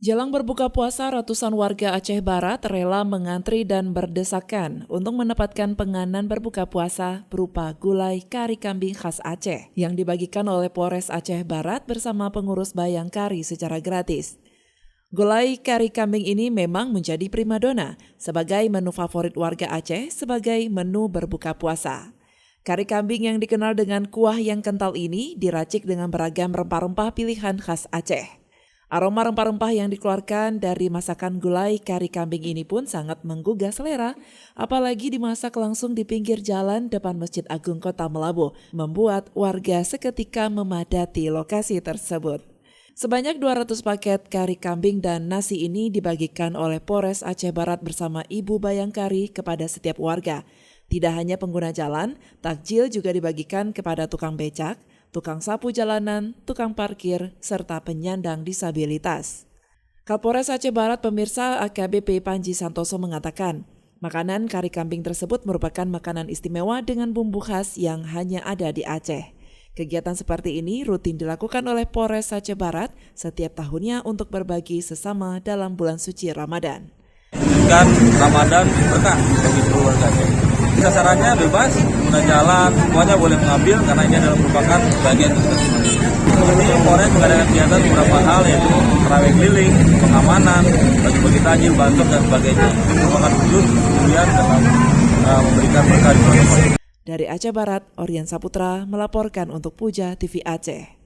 Jelang berbuka puasa, ratusan warga Aceh Barat rela mengantri dan berdesakan untuk mendapatkan penganan berbuka puasa berupa gulai kari kambing khas Aceh yang dibagikan oleh Polres Aceh Barat bersama pengurus Bayangkari secara gratis. Gulai kari kambing ini memang menjadi primadona sebagai menu favorit warga Aceh sebagai menu berbuka puasa. Kari kambing yang dikenal dengan kuah yang kental ini diracik dengan beragam rempah-rempah pilihan khas Aceh. Aroma rempah-rempah yang dikeluarkan dari masakan gulai kari kambing ini pun sangat menggugah selera, apalagi dimasak langsung di pinggir jalan depan Masjid Agung Kota Melabu, membuat warga seketika memadati lokasi tersebut. Sebanyak 200 paket kari kambing dan nasi ini dibagikan oleh Polres Aceh Barat bersama Ibu Bayangkari kepada setiap warga. Tidak hanya pengguna jalan, takjil juga dibagikan kepada tukang becak, tukang sapu jalanan, tukang parkir, serta penyandang disabilitas. Kapolres Aceh Barat pemirsa AKBP Panji Santoso mengatakan, makanan kari kambing tersebut merupakan makanan istimewa dengan bumbu khas yang hanya ada di Aceh. Kegiatan seperti ini rutin dilakukan oleh Polres Aceh Barat setiap tahunnya untuk berbagi sesama dalam bulan suci Ramadan. Kan Ramadan berkah bagi seluruh warga Aceh. Sasarannya bebas, pengguna jalan, semuanya boleh mengambil karena ini adalah merupakan bagian dari ini. Polres mengadakan kegiatan beberapa hal yaitu tarawih keliling, pengamanan, bagi-bagi takjil, bantuan dan sebagainya. Ini merupakan wujud kemudian dalam memberikan berkah di bulan Ramadan. Dari Aceh Barat, Orian Saputra melaporkan untuk Puja TV Aceh.